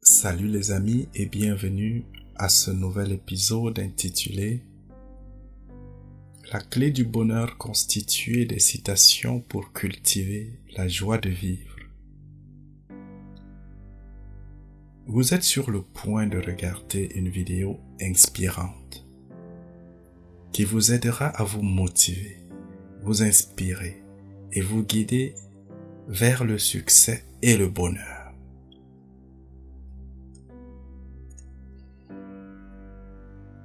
Salut les amis et bienvenue à ce nouvel épisode intitulé La clé du bonheur constituée des citations pour cultiver la joie de vivre. Vous êtes sur le point de regarder une vidéo inspirante qui vous aidera à vous motiver, vous inspirer et vous guider vers le succès et le bonheur.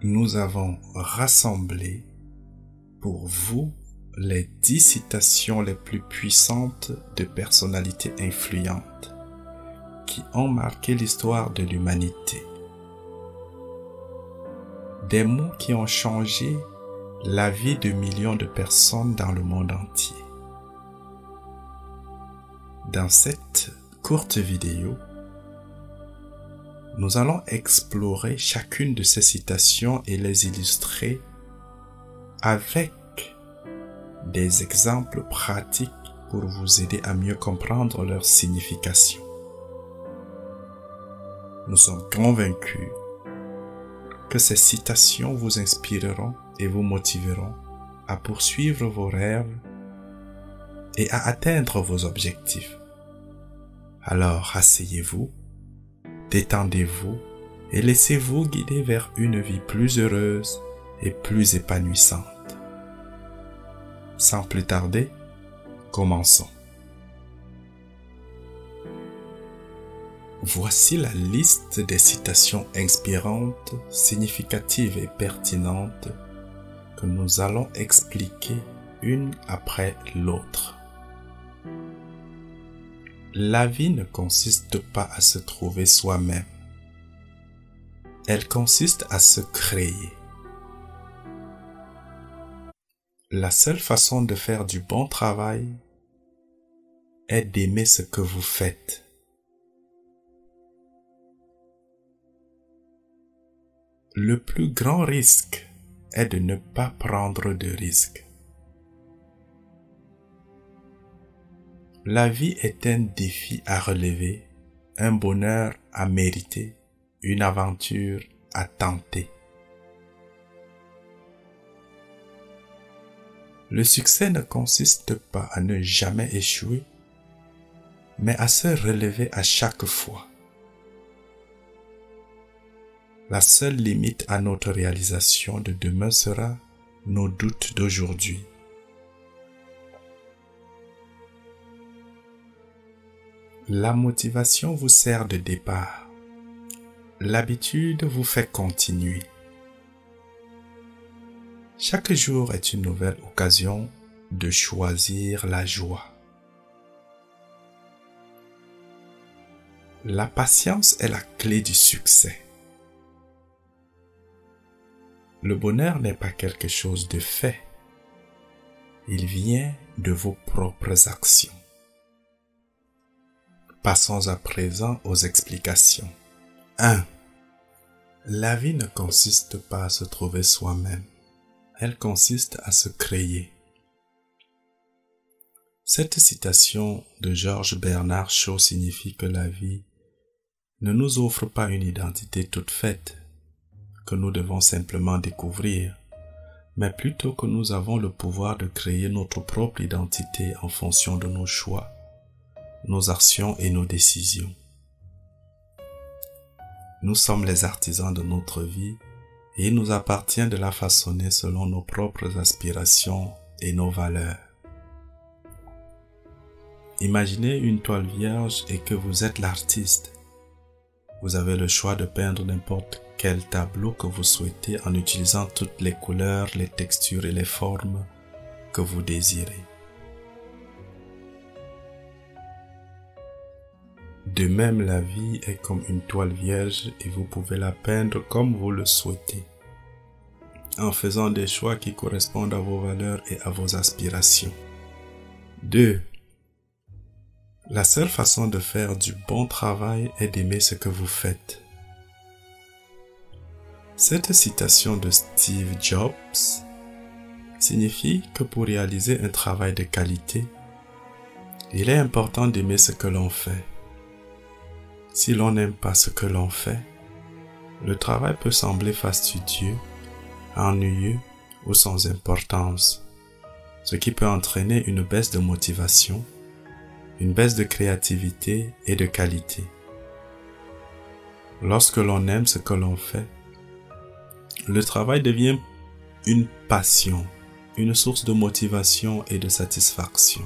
Nous avons rassemblé pour vous les 10 citations les plus puissantes de personnalités influentes qui ont marqué l'histoire de l'humanité. Des mots qui ont changé la vie de millions de personnes dans le monde entier. Dans cette courte vidéo, nous allons explorer chacune de ces citations et les illustrer avec des exemples pratiques pour vous aider à mieux comprendre leur signification. Nous sommes convaincus que ces citations vous inspireront et vous motiveront à poursuivre vos rêves et à atteindre vos objectifs. Alors, asseyez-vous, détendez-vous et laissez-vous guider vers une vie plus heureuse et plus épanouissante. Sans plus tarder, commençons. Voici la liste des citations inspirantes, significatives et pertinentes que nous allons expliquer une après l'autre. La vie ne consiste pas à se trouver soi-même. Elle consiste à se créer. La seule façon de faire du bon travail est d'aimer ce que vous faites. Le plus grand risque est de ne pas prendre de risques. La vie est un défi à relever, un bonheur à mériter, une aventure à tenter. Le succès ne consiste pas à ne jamais échouer, mais à se relever à chaque fois. La seule limite à notre réalisation de demain sera nos doutes d'aujourd'hui. La motivation vous sert de départ. L'habitude vous fait continuer. Chaque jour est une nouvelle occasion de choisir la joie. La patience est la clé du succès. Le bonheur n'est pas quelque chose de fait. Il vient de vos propres actions. Passons à présent aux explications. 1. La vie ne consiste pas à se trouver soi-même. Elle consiste à se créer. Cette citation de Georges Bernard Shaw signifie que la vie ne nous offre pas une identité toute faite, que nous devons simplement découvrir, mais plutôt que nous avons le pouvoir de créer notre propre identité en fonction de nos choix, nos actions et nos décisions. Nous sommes les artisans de notre vie et il nous appartient de la façonner selon nos propres aspirations et nos valeurs. Imaginez une toile vierge et que vous êtes l'artiste. Vous avez le choix de peindre n'importe quel tableau que vous souhaitez en utilisant toutes les couleurs, les textures et les formes que vous désirez. De même, la vie est comme une toile vierge et vous pouvez la peindre comme vous le souhaitez, en faisant des choix qui correspondent à vos valeurs et à vos aspirations. 2. La seule façon de faire du bon travail est d'aimer ce que vous faites. Cette citation de Steve Jobs signifie que pour réaliser un travail de qualité, Il est important d'aimer ce que l'on fait. Si l'on n'aime pas ce que l'on fait, le travail peut sembler fastidieux, ennuyeux ou sans importance, ce qui peut entraîner une baisse de motivation, une baisse de créativité et de qualité. Lorsque l'on aime ce que l'on fait, le travail devient une passion, une source de motivation et de satisfaction.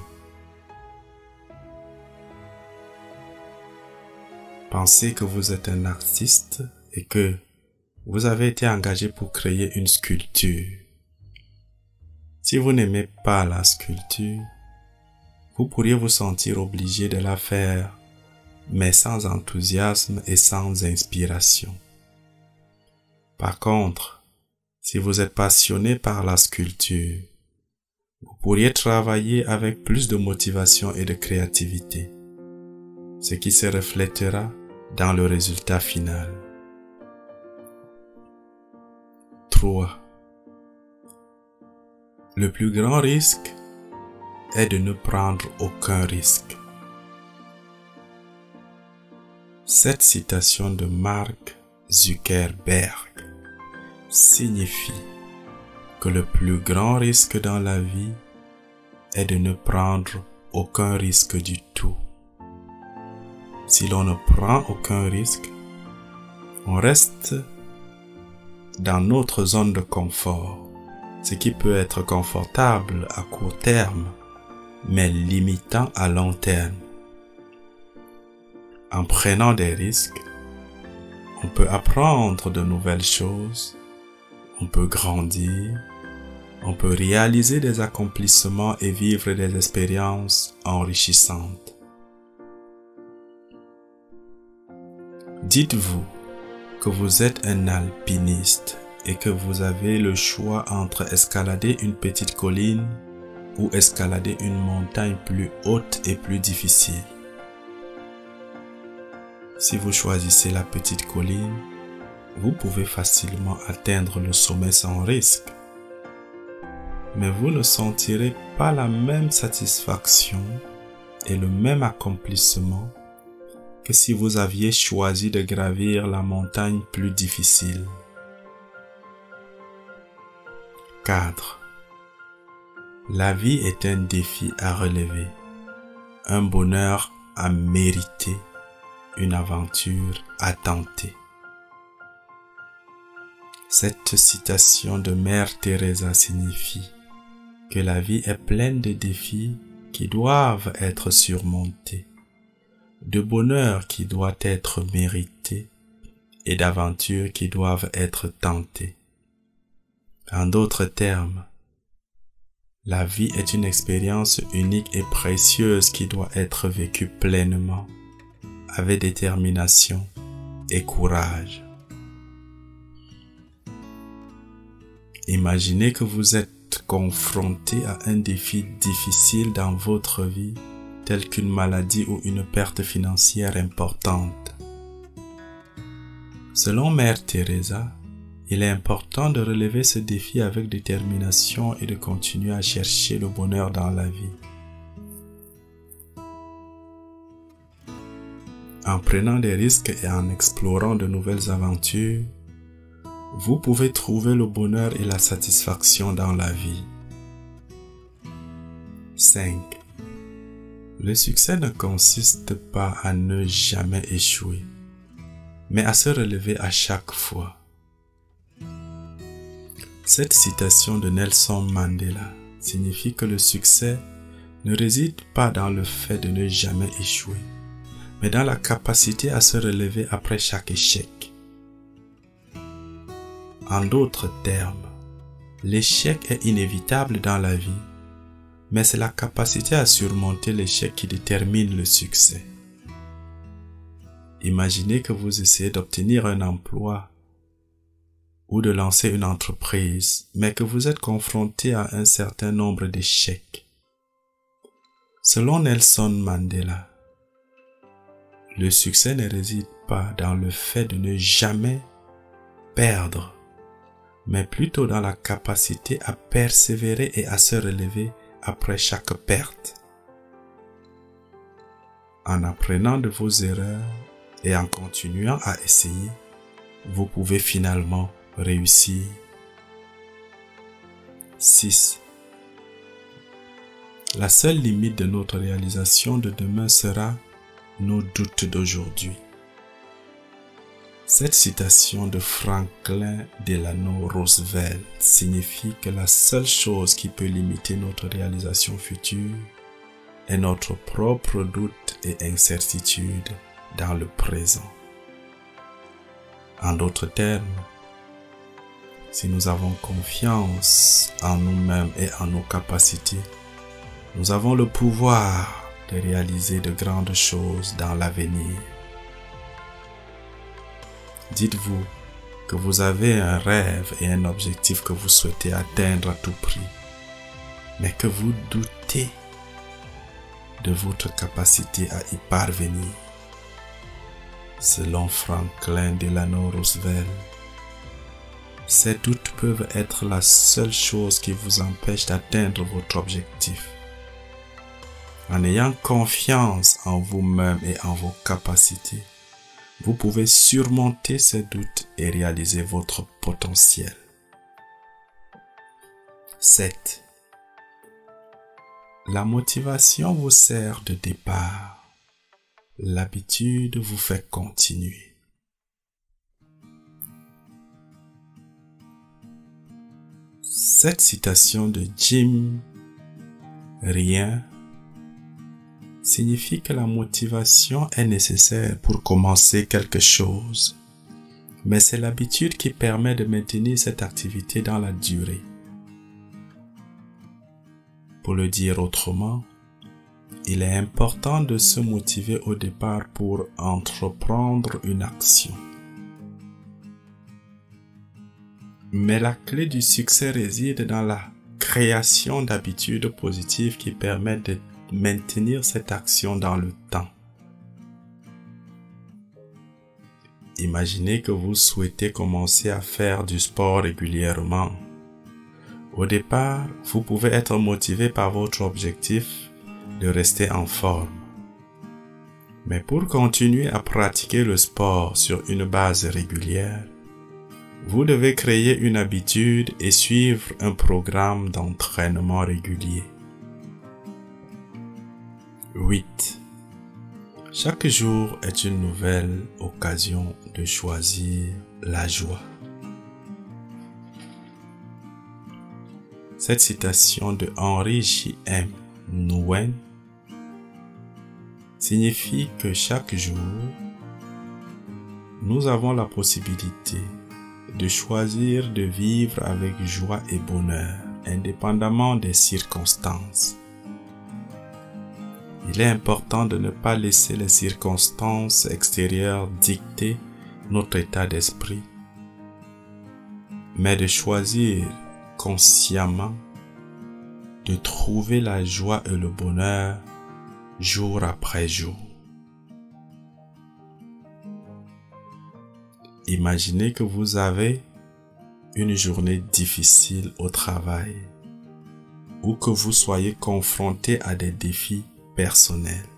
Pensez que vous êtes un artiste et que vous avez été engagé pour créer une sculpture. Si vous n'aimez pas la sculpture, vous pourriez vous sentir obligé de la faire, mais sans enthousiasme et sans inspiration. Par contre, si vous êtes passionné par la sculpture, vous pourriez travailler avec plus de motivation et de créativité, ce qui se reflètera dans le résultat final. 3. Le plus grand risque est de ne prendre aucun risque. Cette citation de Mark Zuckerberg signifie que le plus grand risque dans la vie est de ne prendre aucun risque du tout. Si l'on ne prend aucun risque, on reste dans notre zone de confort, ce qui peut être confortable à court terme, mais limitant à long terme. En prenant des risques, on peut apprendre de nouvelles choses, on peut grandir, on peut réaliser des accomplissements et vivre des expériences enrichissantes. Dites-vous que vous êtes un alpiniste et que vous avez le choix entre escalader une petite colline ou escalader une montagne plus haute et plus difficile. Si vous choisissez la petite colline, vous pouvez facilement atteindre le sommet sans risque. Mais vous ne sentirez pas la même satisfaction et le même accomplissement que si vous aviez choisi de gravir la montagne plus difficile. 4. La vie est un défi à relever, un bonheur à mériter, une aventure à tenter. Cette citation de Mère Teresa signifie que la vie est pleine de défis qui doivent être surmontés, de bonheur qui doit être mérité et d'aventures qui doivent être tentées. En d'autres termes, la vie est une expérience unique et précieuse qui doit être vécue pleinement, avec détermination et courage. Imaginez que vous êtes confronté à un défi difficile dans votre vie, tel qu'une maladie ou une perte financière importante. Selon Mère Teresa, il est important de relever ce défi avec détermination et de continuer à chercher le bonheur dans la vie. En prenant des risques et en explorant de nouvelles aventures, vous pouvez trouver le bonheur et la satisfaction dans la vie. 5. Le succès ne consiste pas à ne jamais échouer, mais à se relever à chaque fois. Cette citation de Nelson Mandela signifie que le succès ne réside pas dans le fait de ne jamais échouer, mais dans la capacité à se relever après chaque échec. En d'autres termes, l'échec est inévitable dans la vie, mais c'est la capacité à surmonter l'échec qui détermine le succès. Imaginez que vous essayez d'obtenir un emploi ou de lancer une entreprise, mais que vous êtes confronté à un certain nombre d'échecs. Selon Nelson Mandela, le succès ne réside pas dans le fait de ne jamais perdre, mais plutôt dans la capacité à persévérer et à se relever après chaque perte. En apprenant de vos erreurs et en continuant à essayer, vous pouvez finalement réussir. 6. La seule limite de notre réalisation de demain sera nos doutes d'aujourd'hui. Cette citation de Franklin Delano Roosevelt signifie que la seule chose qui peut limiter notre réalisation future est notre propre doute et incertitude dans le présent. En d'autres termes, si nous avons confiance en nous-mêmes et en nos capacités, nous avons le pouvoir de réaliser de grandes choses dans l'avenir. Dites-vous que vous avez un rêve et un objectif que vous souhaitez atteindre à tout prix, mais que vous doutez de votre capacité à y parvenir. Selon Franklin Delano Roosevelt, ces doutes peuvent être la seule chose qui vous empêche d'atteindre votre objectif. En ayant confiance en vous-même et en vos capacités, vous pouvez surmonter ces doutes et réaliser votre potentiel. 7. La motivation vous sert de départ. L'habitude vous fait continuer. Cette citation de Jim Rien signifie que la motivation est nécessaire pour commencer quelque chose, mais c'est l'habitude qui permet de maintenir cette activité dans la durée. Pour le dire autrement, il est important de se motiver au départ pour entreprendre une action. Mais la clé du succès réside dans la création d'habitudes positives qui permettent de maintenir cette action dans le temps. Imaginez que vous souhaitez commencer à faire du sport régulièrement. Au départ, vous pouvez être motivé par votre objectif de rester en forme. Mais pour continuer à pratiquer le sport sur une base régulière, vous devez créer une habitude et suivre un programme d'entraînement régulier. 8. Chaque jour est une nouvelle occasion de choisir la joie. Cette citation de Henry J.M. Nguyen signifie que chaque jour, nous avons la possibilité de choisir de vivre avec joie et bonheur, indépendamment des circonstances. Il est important de ne pas laisser les circonstances extérieures dicter notre état d'esprit, mais de choisir consciemment de trouver la joie et le bonheur jour après jour. Imaginez que vous avez une journée difficile au travail ou que vous soyez confronté à des défis personnels.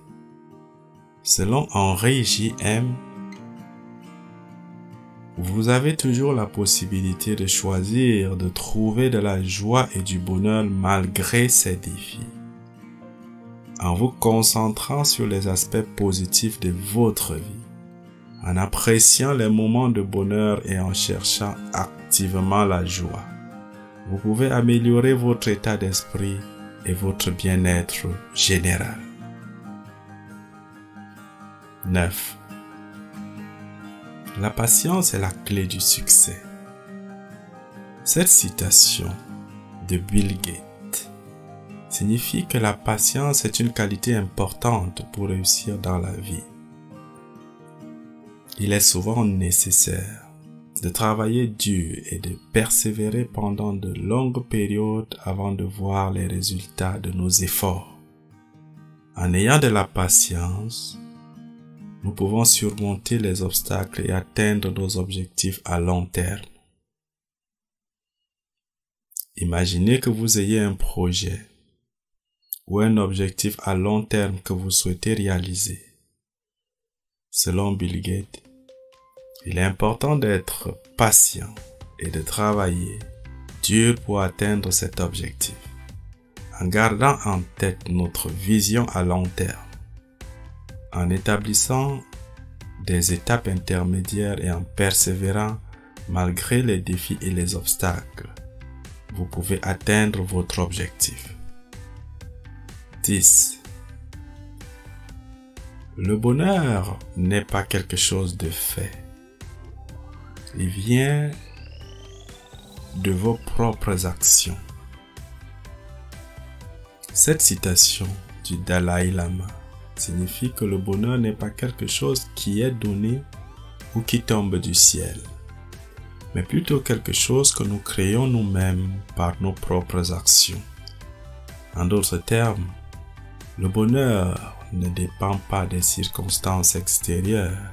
Selon Henry J.M., vous avez toujours la possibilité de choisir de trouver de la joie et du bonheur malgré ces défis. En vous concentrant sur les aspects positifs de votre vie, en appréciant les moments de bonheur et en cherchant activement la joie, vous pouvez améliorer votre état d'esprit et votre bien-être général. 9. La patience est la clé du succès. Cette citation de Bill Gates signifie que la patience est une qualité importante pour réussir dans la vie. Il est souvent nécessaire de travailler dur et de persévérer pendant de longues périodes avant de voir les résultats de nos efforts. En ayant de la patience, nous pouvons surmonter les obstacles et atteindre nos objectifs à long terme. Imaginez que vous ayez un projet ou un objectif à long terme que vous souhaitez réaliser. Selon Bill Gates, il est important d'être patient et de travailler dur pour atteindre cet objectif, en gardant en tête notre vision à long terme, en établissant des étapes intermédiaires et en persévérant malgré les défis et les obstacles. Vous pouvez atteindre votre objectif. 10. Le bonheur n'est pas quelque chose de fait. Il vient de vos propres actions. Cette citation du Dalai Lama signifie que le bonheur n'est pas quelque chose qui est donné ou qui tombe du ciel, mais plutôt quelque chose que nous créons nous-mêmes par nos propres actions. En d'autres termes, le bonheur ne dépend pas des circonstances extérieures,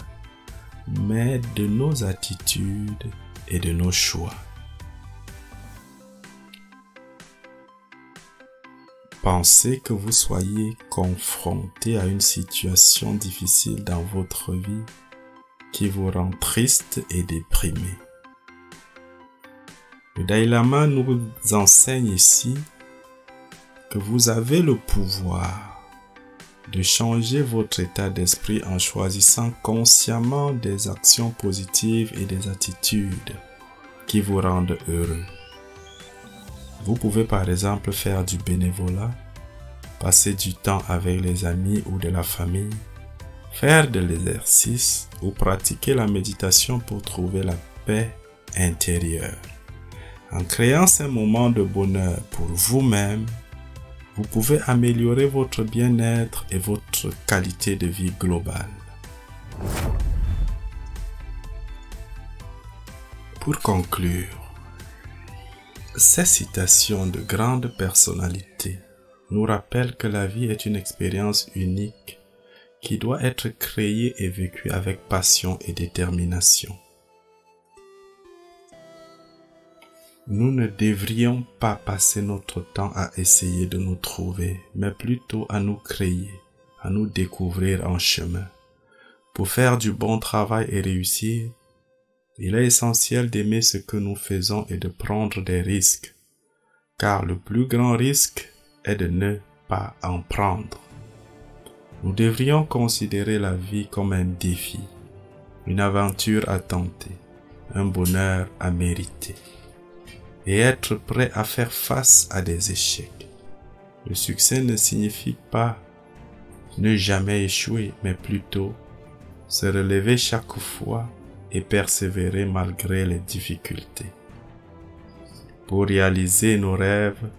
mais de nos attitudes et de nos choix. Pensez que vous soyez confronté à une situation difficile dans votre vie qui vous rend triste et déprimé. Le Dalai Lama nous enseigne ici que vous avez le pouvoir de changer votre état d'esprit en choisissant consciemment des actions positives et des attitudes qui vous rendent heureux. Vous pouvez par exemple faire du bénévolat, passer du temps avec les amis ou de la famille, faire de l'exercice ou pratiquer la méditation pour trouver la paix intérieure. En créant ces moments de bonheur pour vous-même, vous pouvez améliorer votre bien-être et votre qualité de vie globale. Pour conclure, ces citations de grandes personnalités nous rappellent que la vie est une expérience unique qui doit être créée et vécue avec passion et détermination. Nous ne devrions pas passer notre temps à essayer de nous trouver, mais plutôt à nous créer, à nous découvrir en chemin. Pour faire du bon travail et réussir, il est essentiel d'aimer ce que nous faisons et de prendre des risques, car le plus grand risque est de ne pas en prendre. Nous devrions considérer la vie comme un défi, une aventure à tenter, un bonheur à mériter, et être prêt à faire face à des échecs. Le succès ne signifie pas ne jamais échouer, mais plutôt se relever chaque fois et persévérer malgré les difficultés. Pour réaliser nos rêves,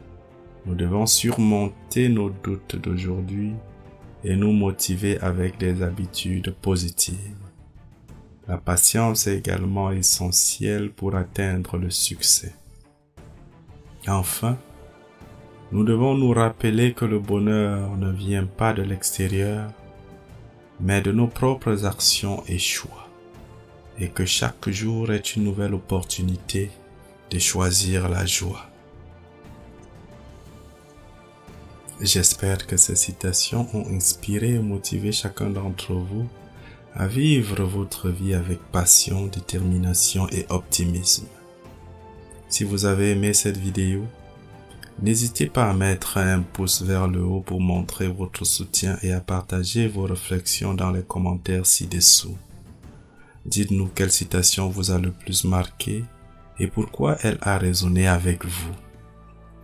nous devons surmonter nos doutes d'aujourd'hui et nous motiver avec des habitudes positives. La patience est également essentielle pour atteindre le succès. Enfin, nous devons nous rappeler que le bonheur ne vient pas de l'extérieur, mais de nos propres actions et choix, et que chaque jour est une nouvelle opportunité de choisir la joie. J'espère que ces citations ont inspiré et motivé chacun d'entre vous à vivre votre vie avec passion, détermination et optimisme. Si vous avez aimé cette vidéo, n'hésitez pas à mettre un pouce vers le haut pour montrer votre soutien et à partager vos réflexions dans les commentaires ci-dessous. Dites-nous quelle citation vous a le plus marqué et pourquoi elle a résonné avec vous.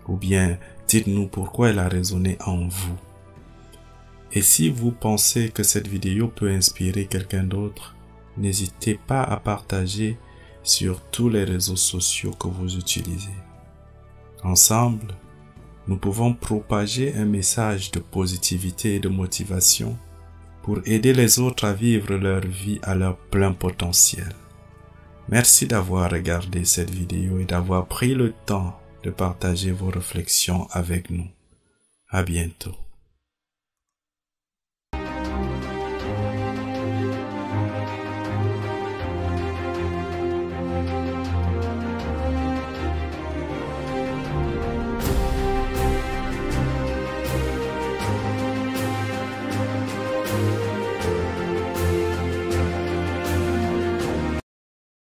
Ou bien, dites-nous pourquoi elle a résonné en vous. Et si vous pensez que cette vidéo peut inspirer quelqu'un d'autre, n'hésitez pas à partager sur tous les réseaux sociaux que vous utilisez. Ensemble, nous pouvons propager un message de positivité et de motivation pour aider les autres à vivre leur vie à leur plein potentiel. Merci d'avoir regardé cette vidéo et d'avoir pris le temps de partager vos réflexions avec nous. À bientôt.